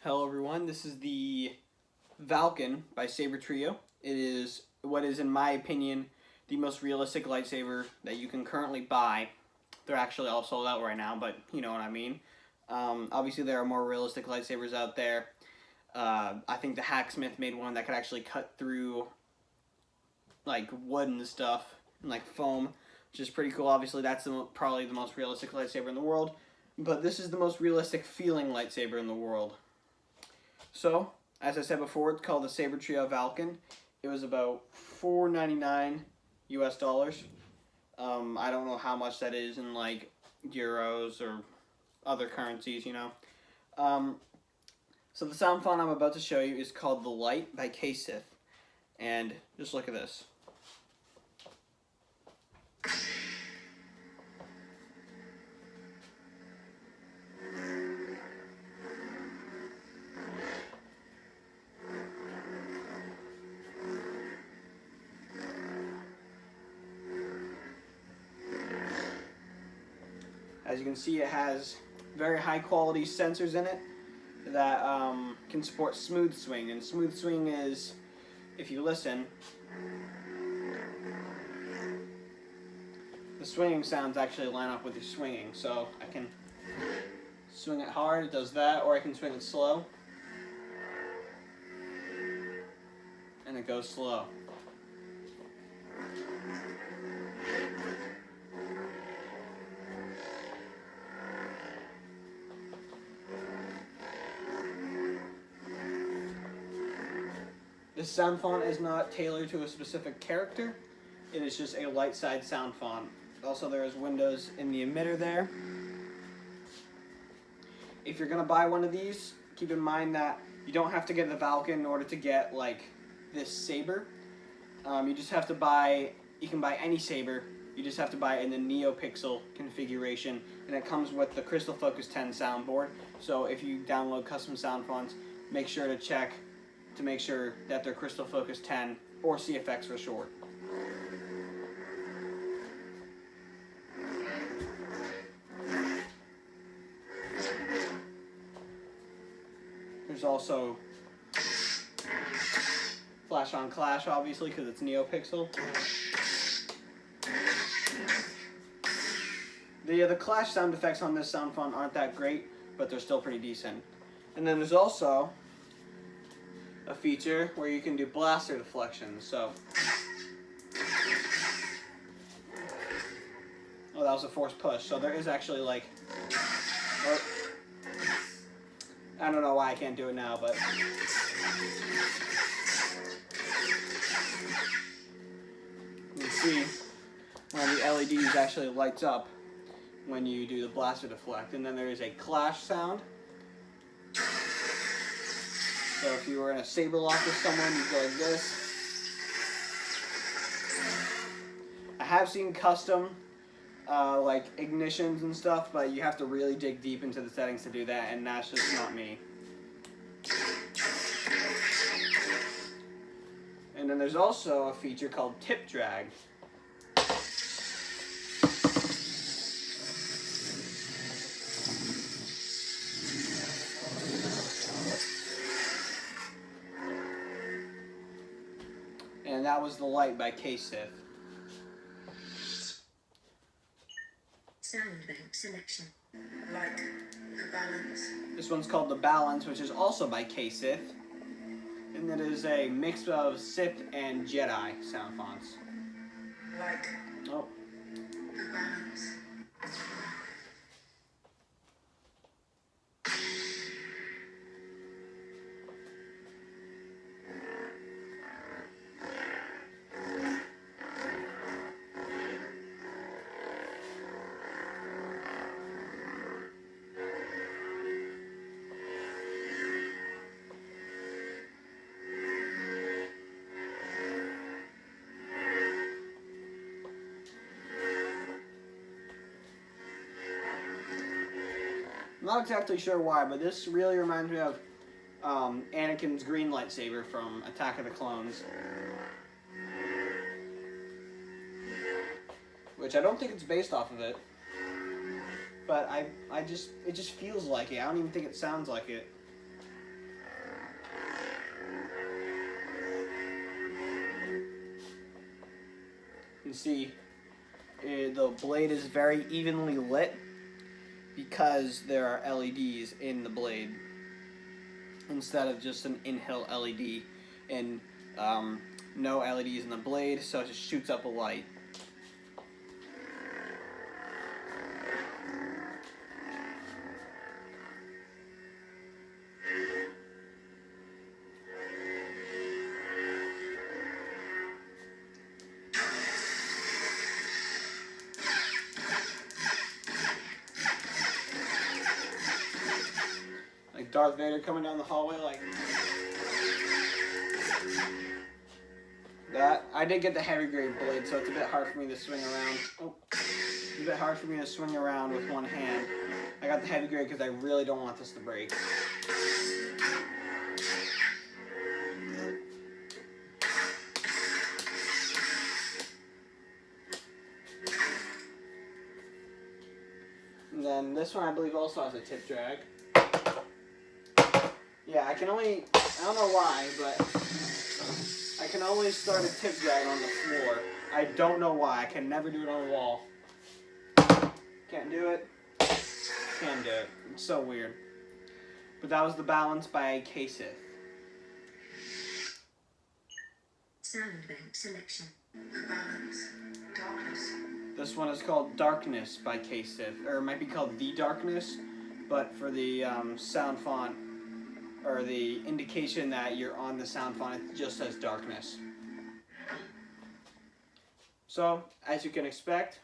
Hello everyone, this is the Valken by Saber Trio. It is what is, in my opinion, the most realistic lightsaber that you can currently buy. They're actually all sold out right now, but you know what I mean. Obviously there are more realistic lightsabers out there. I think the Hacksmith made one that could actually cut through like wood and stuff, and like foam, which is pretty cool. Obviously that's probably the most realistic lightsaber in the world, but this is the most realistic feeling lightsaber in the world. So, as I said before, it's called the Saber Trio Valken. It was about $4.99 US dollars. I don't know how much that is in like euros or other currencies, you know. So the sound font I'm about to show you is called The Light by K-Sith. And just look at this. As you can see, it has very high quality sensors in it that can support smooth swing. And smooth swing is, if you listen, the swinging sounds actually line up with your swinging. So I can swing it hard, it does that, or I can swing it slow, and it goes slow. This sound font is not tailored to a specific character. It is just a light side sound font. Also, there is windows in the emitter there. If you're gonna buy one of these, keep in mind that you don't have to get the Valken in order to get like this saber. You just have to buy. You can buy any saber. You just have to buy it in the NeoPixel configuration, and it comes with the Crystal Focus 10 soundboard. So if you download custom sound fonts, make sure to check to make sure that they're Crystal Focus 10 or CFX for short. There's also flash on clash, obviously, because it's NeoPixel. The clash sound effects on this sound font aren't that great, but they're still pretty decent. And then there's also a feature where you can do blaster deflections. So, oh, that was a forced push. So there is actually like, oh, I don't know why I can't do it now, but you can see one of the LEDs actually lights up when you do the blaster deflect. And then there is a clash sound. So if you were in a saber lock with someone, you'd go like this. I have seen custom like ignitions and stuff, but you have to really dig deep into the settings to do that, and that's just not me. And then there's also a feature called tip drag. And that was The Light by K-Sith. Sound bank selection. Light. The balance. This one's called The Balance, which is also by K-Sith. And it is a mix of Sith and Jedi sound fonts. Light. Oh. The balance. I'm not exactly sure why, but this really reminds me of Anakin's green lightsaber from Attack of the Clones. Which I don't think it's based off of it. But it just feels like it. I don't even think it sounds like it. You can see the blade is very evenly lit because there are LEDs in the blade instead of just an in-hill LED, and no LEDs in the blade, so it just shoots up a light. Like Darth Vader coming down the hallway like that. I did get the heavy grade blade, so it's a bit hard for me to swing around. Oh, it's a bit hard for me to swing around with one hand. I got the heavy grade because I really don't want this to break. And then this one I believe also has a tip drag. Yeah, I don't know why, but I can only start a tip drag on the floor. I don't know why. I can never do it on a wall. Can't do it. Can do it. It's so weird. But that was the Balance by K-Sith. Sound bank selection. The balance. Darkness. This one is called Darkness by K-Sith, or it might be called The Darkness, but for the sound font, or the indication that you're on the sound font, it just says Darkness. So, as you can expect,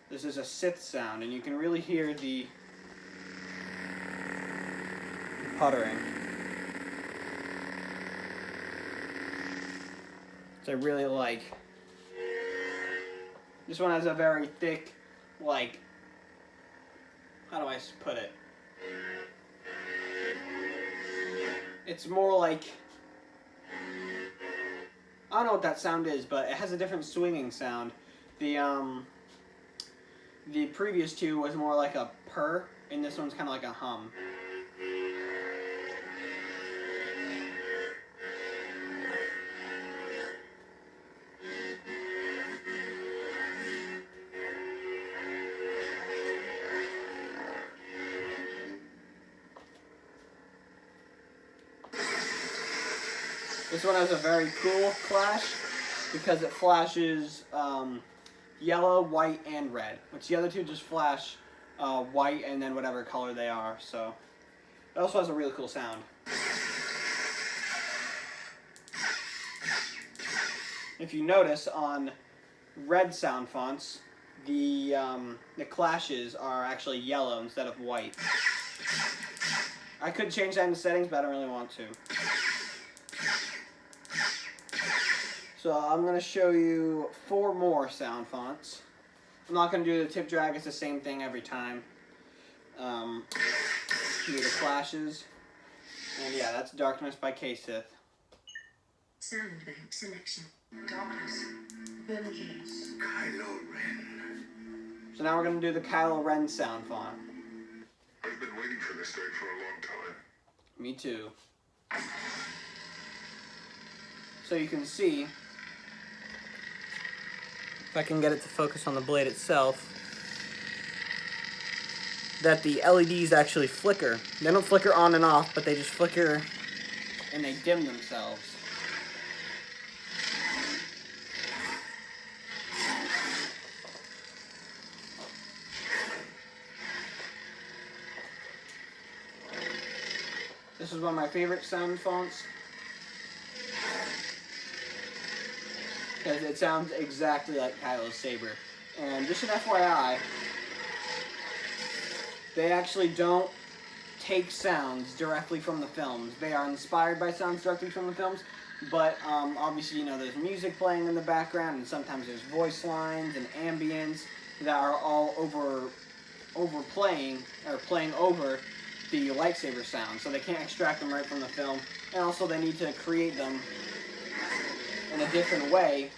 this is a Sith sound, and you can really hear the puttering. Which I really like. This one has a very thick, like, how do I put it? It's more like, I don't know what that sound is, but it has a different swinging sound. The previous two was more like a purr, and this one's kind of like a hum. This one has a very cool flash because it flashes yellow, white, and red, which the other two just flash white and then whatever color they are. So it also has a really cool sound. If you notice on red sound fonts, the clashes are actually yellow instead of white. I could change that in the settings, but I don't really want to. So I'm going to show you 4 more sound fonts. I'm not going to do the tip drag, it's the same thing every time. Do the flashes. And yeah, that's Darkness by K-Sith. Sound bank selection. Darkness. Vengeance. Kylo Ren. So now we're going to do the Kylo Ren sound font. I've been waiting for this day for a long time. Me too. So you can see, if I can get it to focus on the blade itself, that the LEDs actually flicker. They don't flicker on and off, but they just flicker and they dim themselves. This is one of my favorite sound fonts because it sounds exactly like Kylo's Saber. And just an FYI, they actually don't take sounds directly from the films. They are inspired by sounds directly from the films, but obviously, you know, there's music playing in the background, and sometimes there's voice lines and ambience that are all overplaying or playing over the lightsaber sound, so they can't extract them right from the film, and also they need to create them in a different way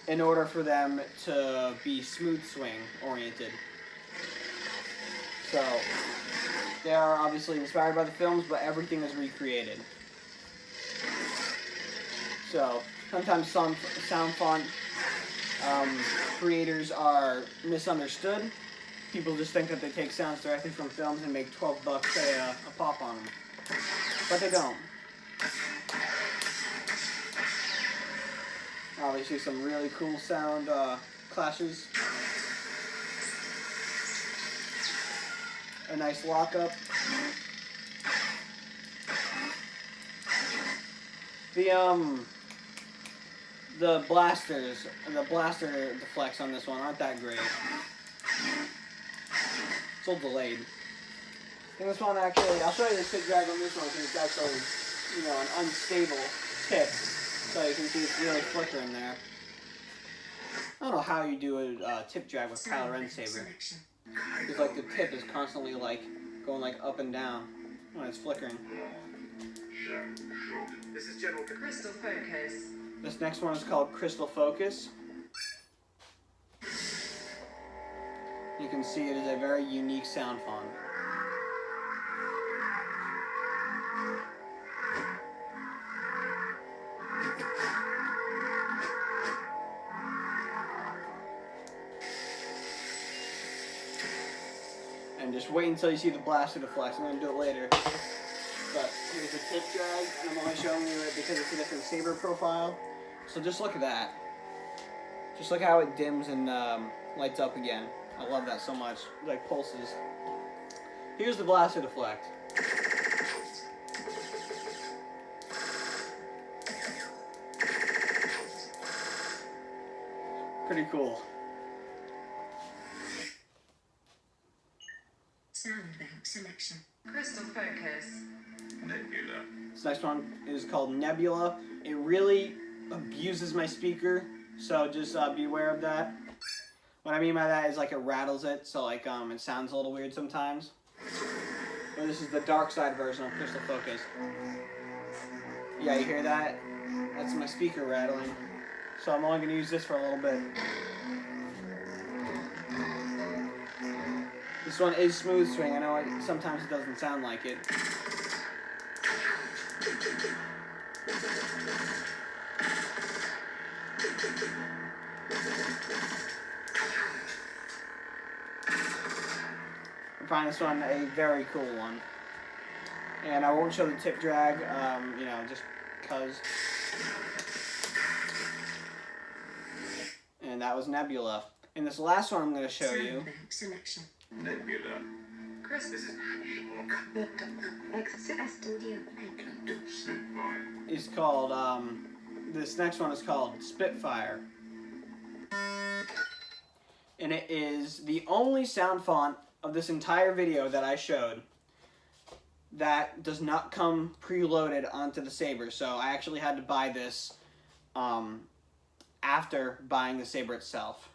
in order for them to be smooth swing oriented. So they are obviously inspired by the films, but everything is recreated. So Sometimes sound font creators are misunderstood. People just think that they take sounds directly from films and make $12 say a pop on them, but they don't. Obviously, some really cool sound clashes. A nice lockup. The blaster deflects on this one aren't that great. It's a little delayed. And this one actually, I'll show you the tip drag on this one because it's actually, you know, an unstable tip. So you can see it's really flickering there. I don't know how you do a tip drag with Kylo Ren Saber. Because like the tip is constantly like going like up and down when it's flickering. This is General Crystal Focus. This next one is called Crystal Focus. You can see it is a very unique sound font. And just wait until you see the blaster deflects. I'm going to do it later. But here's the tip drag, and I'm only showing you it because it's a different Saber profile. So just look at that. Just look how it dims and lights up again. I love that so much. It like pulses. Here's the blaster deflect. Pretty cool. Sound bank selection. Crystal Focus. Nebula. This next one is called Nebula. It really abuses my speaker, so just be aware of that. What I mean by that is like it rattles it, so like it sounds a little weird sometimes. But this is the dark side version of Crystal Focus. Yeah, you hear that? That's my speaker rattling. So I'm only going to use this for a little bit. This one is smooth swing. I know sometimes it doesn't sound like it. I find this one a very cool one. And I won't show the tip drag, you know, just because. And that was Nebula. And this last one I'm going to show you. Sound bank selection. Nebula. Chris, this is Is called, this next one is called Spitfire. And it is the only sound font of this entire video that I showed that does not come preloaded onto the Saber. So I actually had to buy this after buying the Saber itself.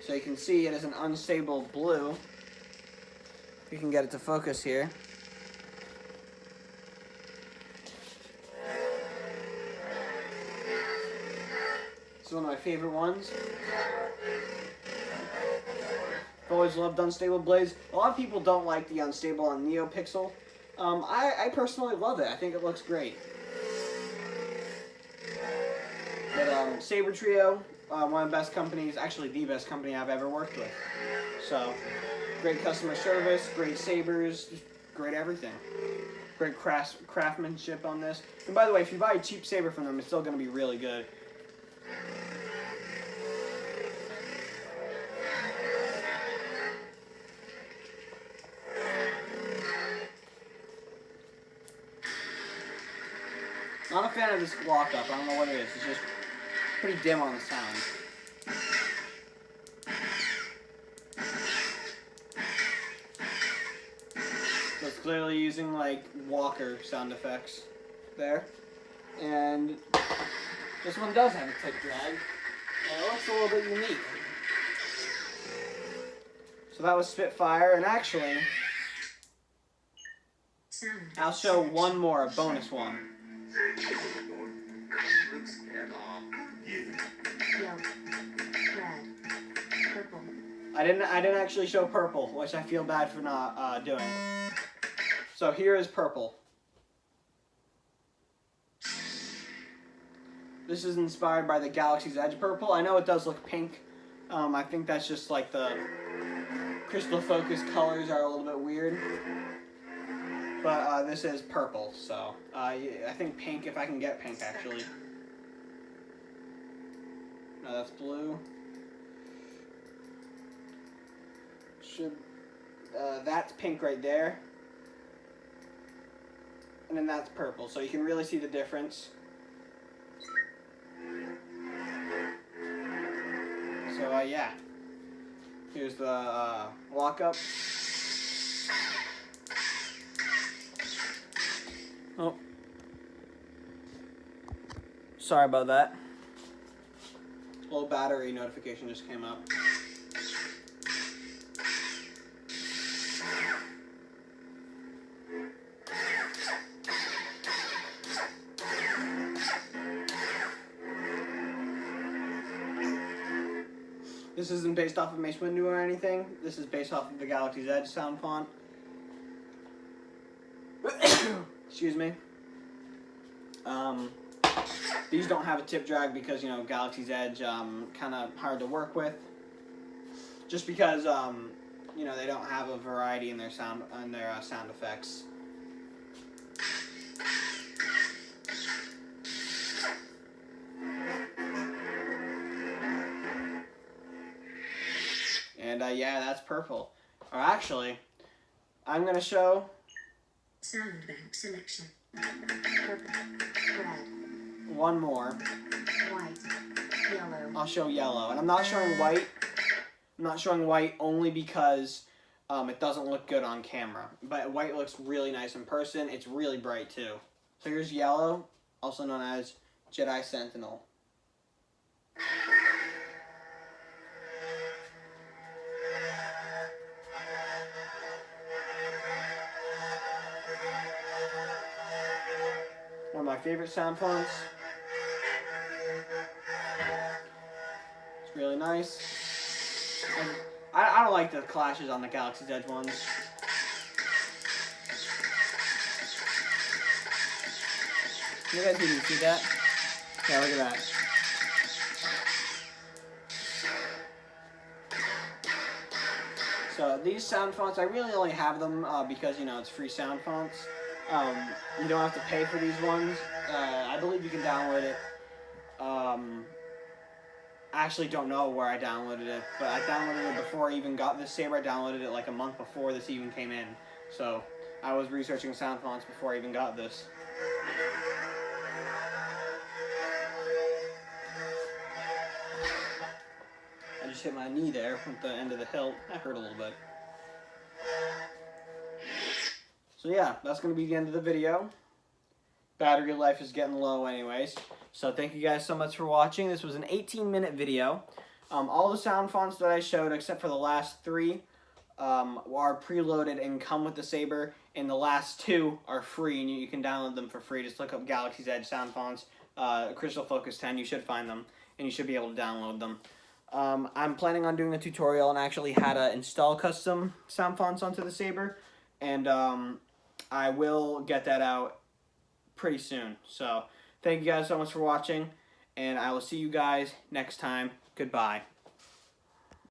So you can see it is an unstable blue. You can get it to focus here. It's one of my favorite ones. I've always loved unstable blades. A lot of people don't like the unstable on NeoPixel. I personally love it. I think it looks great. But Saber Trio, one of the best companies, actually the best company I've ever worked with. So, great customer service, great sabers, just great everything. Great craftsmanship on this. And by the way, if you buy a cheap saber from them, it's still going to be really good. Not a fan of this lockup. I don't know what it is. It's just pretty dim on the sound. So it's clearly using like Walker sound effects there. And this one does have a tick drag. And it looks a little bit unique. So that was Spitfire, and actually, Sound bank I'll show selection. one more, a bonus one. Yellow, red, purple. I didn't actually show purple, which I feel bad for not doing. So here is purple. This is inspired by the Galaxy's Edge purple. I know it does look pink. I think that's just like the crystal focus colors are a little bit weird. But this is purple, so I think pink, if I can get pink actually. No, that's blue. That's pink right there. And then that's purple, so you can really see the difference. So yeah, here's the lockup. Oh, sorry about that. Low battery notification just came up. This isn't based off of Mace Windu or anything. This is based off of the Galaxy's Edge sound font. Excuse me. These don't have a tip drag because, you know, Galaxy's Edge kind of hard to work with. Just because, you know, they don't have a variety in their sound effects. And yeah, that's purple. Or actually, I'm gonna show Sound bank selection. Purple, red, one more. white, yellow. I'll show yellow, and I'm not showing white. I'm not showing white only because it doesn't look good on camera. But white looks really nice in person. It's really bright too. So here's yellow, also known as Jedi Sentinel. One of my favorite sound fonts. It's really nice. And I don't like the clashes on the Galaxy's Edge ones. You guys didn't see that? Yeah, look at that. So these sound fonts, I really only have them because, you know, it's free sound fonts. You don't have to pay for these ones. I believe you can download it. I actually don't know where I downloaded it, but I downloaded it before I even got this Saber. I downloaded it like a month before this even came in. So I was researching sound fonts before I even got this. I just hit my knee there with the end of the hilt. That hurt a little bit. So yeah, that's going to be the end of the video. Battery life is getting low anyways. So thank you guys so much for watching. This was an 18-minute video. All the sound fonts that I showed, except for the last 3, are preloaded and come with the Saber. And the last 2 are free, and you can download them for free. Just look up Galaxy's Edge sound fonts, Crystal Focus 10. You should find them, and you should be able to download them. I'm planning on doing a tutorial on actually how to install custom sound fonts onto the Saber. And I will get that out pretty soon. So thank you guys so much for watching, and I will see you guys next time. Goodbye.